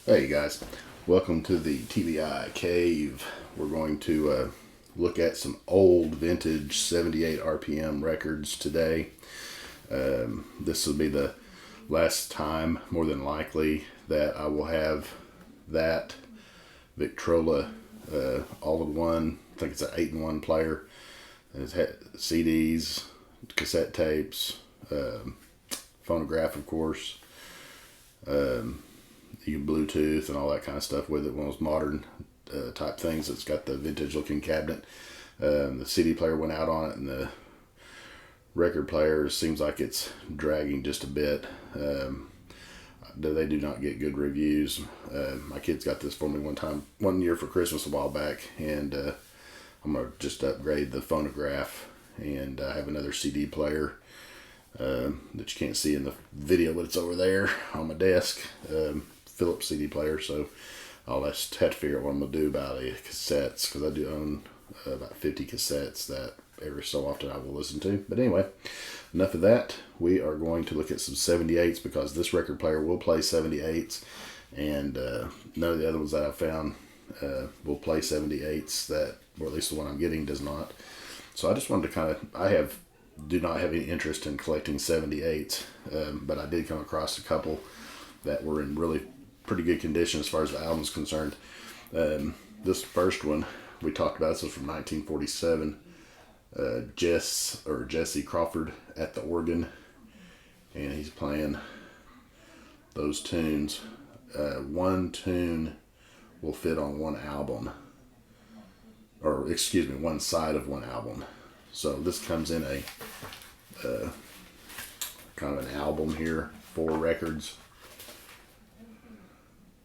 Hey guys, welcome to the TBI Cave. We're going to look at some old vintage 78 RPM records today. This will be the last time, more than likely, that I will have that Victrola all-in-one. I think it's an 8-in-1 player. It's had CDs, cassette tapes, phonograph, of course. You can Bluetooth and all that kind of stuff with it. One of those modern type things. It's got the vintage looking cabinet. The CD player went out on it, and the record player seems like it's dragging just a bit. They do not get good reviews. My kids got this for me one year for Christmas a while back, and I'm gonna just upgrade the phonograph, and I have another CD player that you can't see in the video, but it's over there on my desk. Philips CD player, so I'll just have to figure out what I'm gonna do about the cassettes, because I do own about 50 cassettes that every so often I will listen to. But anyway, enough of that. We are going to look at some 78s, because this record player will play 78s, and none of the other ones that I found will play 78s, that, or at least the one I'm getting does not. So I just wanted to do not have any interest in collecting 78s, but I did come across a couple that were in really pretty good condition as far as the album's concerned. This first one we talked about, this was from 1947. Jesse Crawford at the organ, and he's playing those tunes. One tune will fit on one album, or excuse me, one side of one album. So this comes in a kind of an album here, 4 records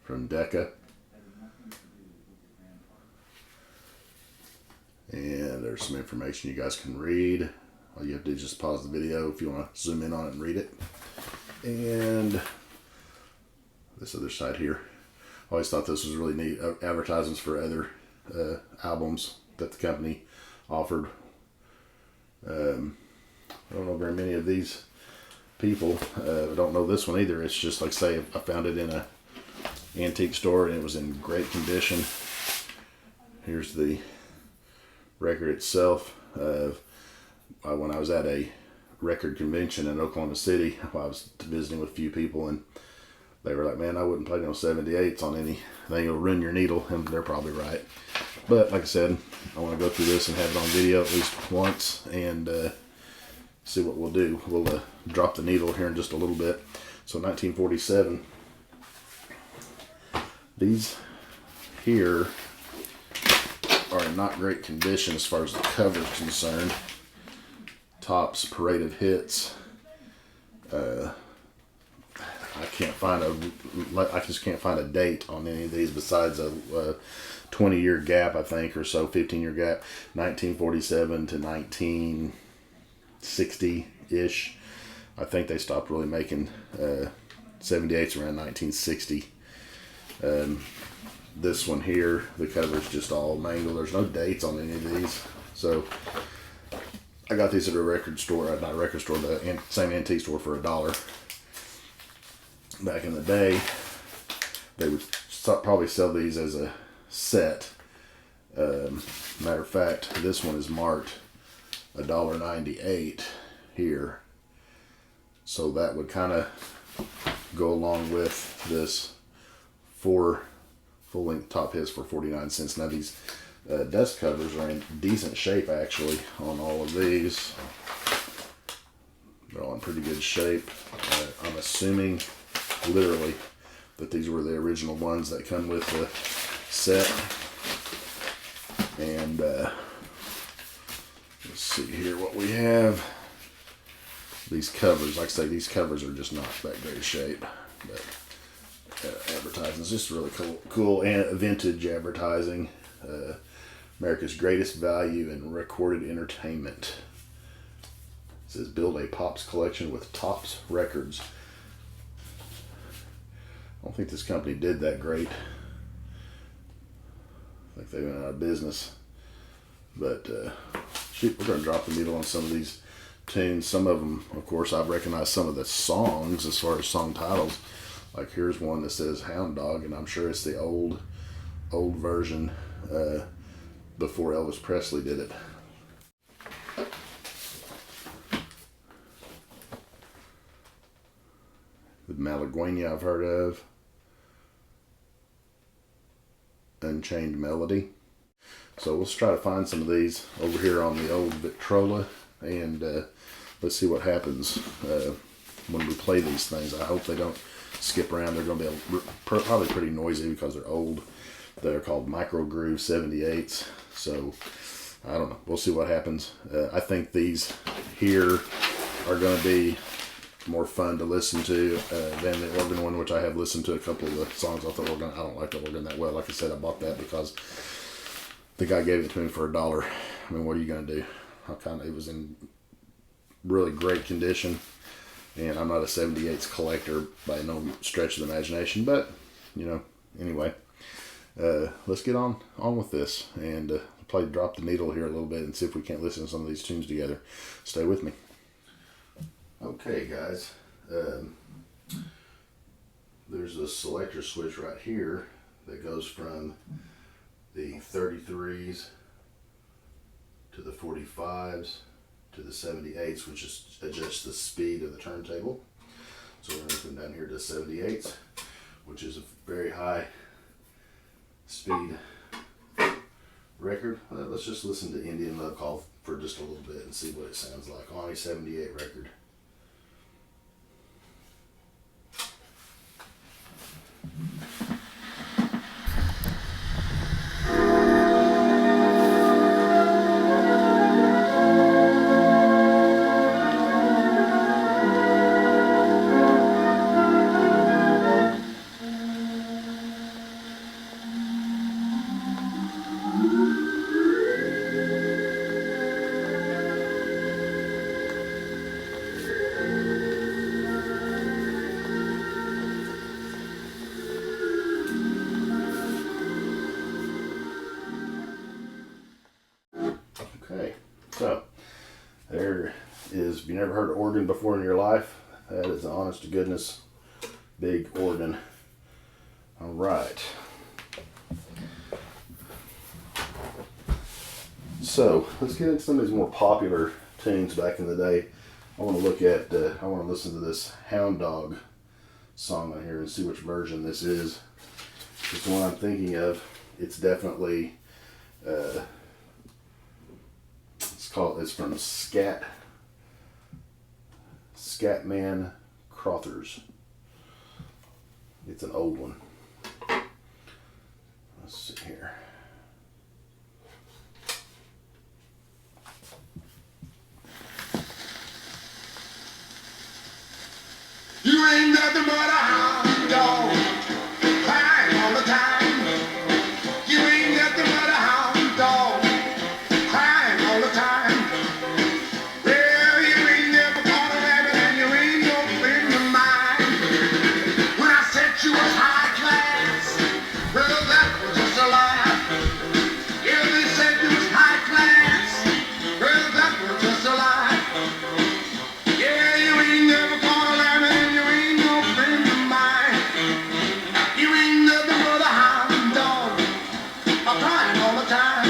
from Decca. And there's some information you guys can read. All you have to do is just pause the video if you want to zoom in on it and read it. And this other side here. I always thought this was really neat. Advertisements for other albums that the company offered. I don't know very many of these people. I don't know this one either. It's just like, say, I found it in a antique store and it was in great condition. Here's the record itself. When I was at a record convention in Oklahoma City, I was visiting with a few people, and they were like, "Man, I wouldn't play no 78s on anything. It'll ruin your needle," and they're probably right. But like I said, I want to go through this and have it on video at least once, and see what we'll do. We'll drop the needle here in just a little bit. So 1947. These here are in not great condition as far as the cover is concerned. Topps Parade of Hits. I just can't find a date on any of these besides a 20-year gap, I think, or so, 15-year gap. 1947 to 1960-ish. I think they stopped really making 78s around 1960. This one here, the cover's just all mangled. There's no dates on any of these. So I got these at a record store, not a record store, the same antique store, for $1. Back in the day, they would probably sell these as a set. Matter of fact, this one is marked $1.98 here. So that would kind of go along with this 4 full-length top hits for 49 cents. Now these dust covers are in decent shape, actually, on all of these. They're all in pretty good shape. I'm assuming, literally, that these were the original ones that come with the set. And let's see here what we have. These covers, like I say, these covers are just not that great shape, but advertising is just really cool and vintage advertising. America's greatest value in recorded entertainment. It says build a Pops collection with Topps records. I don't think this company did that great. I think they went out of business. But shoot, we're going to drop the needle on some of these tunes. Some of them, of course, I've recognized some of the songs as far as song titles. Like here's one that says Hound Dog, and I'm sure it's the old version before Elvis Presley did it. The Malagueña I've heard of. Unchained Melody. So let's try to find some of these over here on the old Victrola, and let's see what happens when we play these things. I hope they don't skip around. They're going to be probably pretty noisy because they're old. They're called Micro Groove 78s. So I don't know. We'll see what happens. I think these here are going to be more fun to listen to than the organ one, which I have listened to a couple of the songs off the organ. I don't like the organ that well. Like I said, I bought that because the guy gave it to me for $1. I mean, what are you going to do? It was in really great condition, and I'm not a 78s collector by no stretch of the imagination, but, you know, anyway, let's get on with this and drop the needle here a little bit and see if we can't listen to some of these tunes together. Stay with me. Okay, guys, there's a selector switch right here that goes from the 33s to the 45s to the 78s, which is adjusts the speed of the turntable. So we're going to come down here to 78s, which is a very high speed record. Let's just listen to Indian Love Call for just a little bit and see what it sounds like on a 78 record. Okay, so there is, if you never heard of organ before in your life, that is an honest to goodness big organ. All right. So let's get into some of these more popular tunes back in the day. I want to listen to this Hound Dog song on here and see which version this is. It's the one I'm thinking of. It's definitely it's from Scatman Crothers. It's an old one. Let's see here. You ain't nothing but a hound dog, crying all the time. You ain't nothing but a hound dog, crying all the time. Well, you ain't never caught a rabbit and you ain't no friend of mine. When I said you was high class, well, that was just a lie. Yeah, they said you was high class, well, that was just a lie. Yeah, you ain't never caught a rabbit and you ain't no friend of mine. You ain't nothing but a hound dog, crying all the time.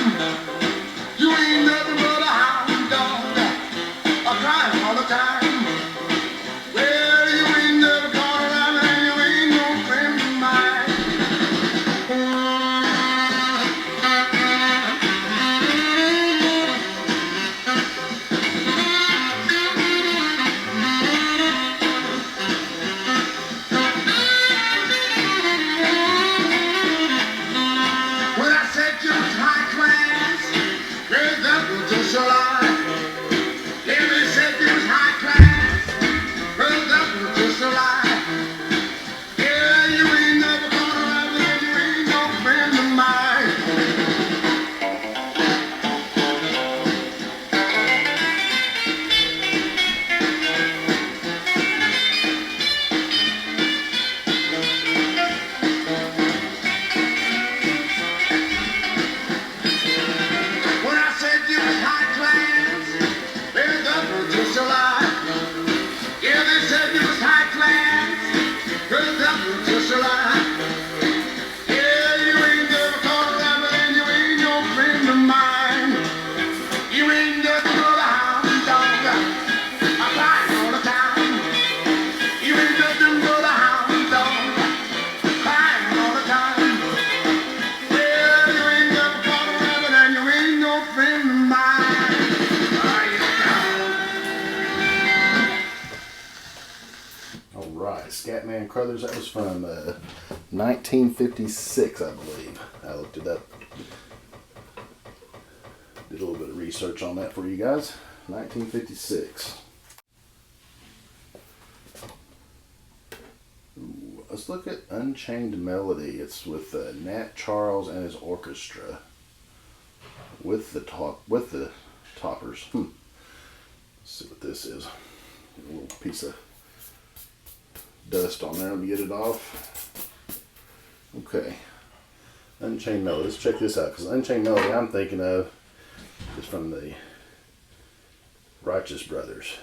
You ain't nothing but a hound dog, crying all the time. Well, you ain't never caught a rabbit and you ain't no friend of Crothers. That was from 1956, I believe. I looked it up. Did a little bit of research on that for you guys. 1956. Ooh, let's look at Unchained Melody. It's with Nat Charles and his orchestra. With the toppers. Let's see what this is. Get a little piece of dust on there. Let me get it off. Okay. Unchained Melody. Let's check this out, because Unchained Melody I'm thinking of is from the Righteous Brothers.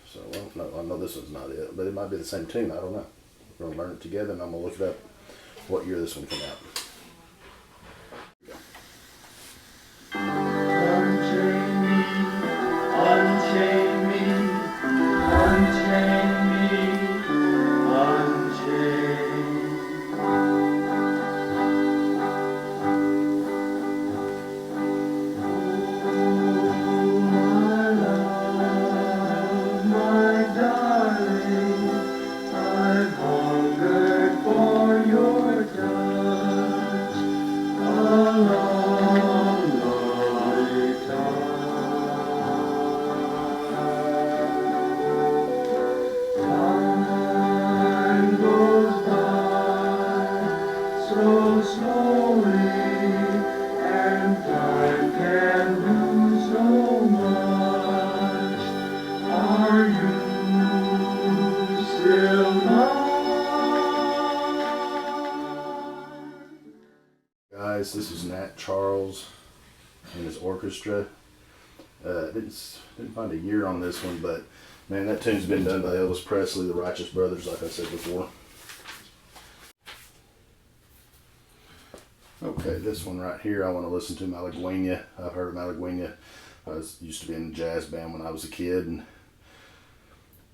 So, well, no, I know this one's not it, but it might be the same tune. I don't know. We're going to learn it together, and I'm going to look it up what year this one came out. Unchain me, unchain me, unchain me, unchain. Oh, my love, my darling, I've hungered for your touch a long, long time goes by so slowly, and time can do so much. Are you still mine? Guys, this is Nat Charles and his orchestra. Didn't find a year on this one, but man, that tune's been done by Elvis Presley, the Righteous Brothers, like I said before. Okay, this one right here, I want to listen to Malagueña. I've heard of Malagueña. Used to be in a jazz band when I was a kid and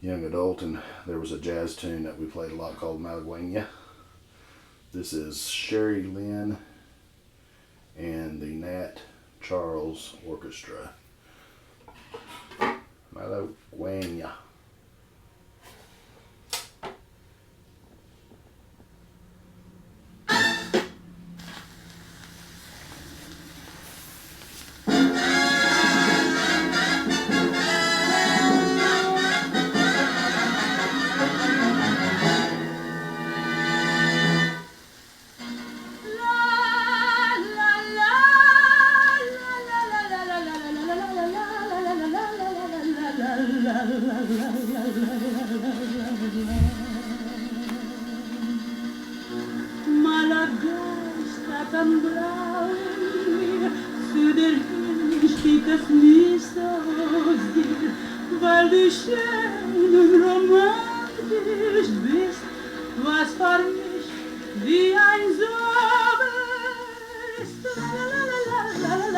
young adult, and there was a jazz tune that we played a lot called Malagueña. This is Sherry Lynn and the Nat Charles Orchestra. Malagueña. Malaga staat aan blauw, zuiderheen steht das nie so still, weil du schön und romantisch bist, was für mich wie ein Sommer ist. La la la la la la la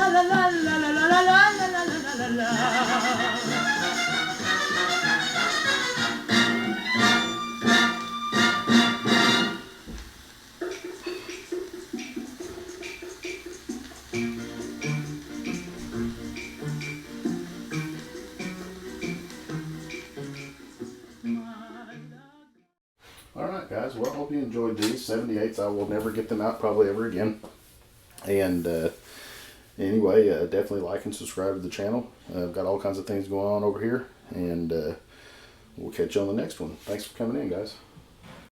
la la la la la la la. Alright guys, well I hope you enjoyed these 78s. I will never get them out probably ever again. And anyway, definitely like and subscribe to the channel. I've got all kinds of things going on over here, and we'll catch you on the next one. Thanks for coming in, guys.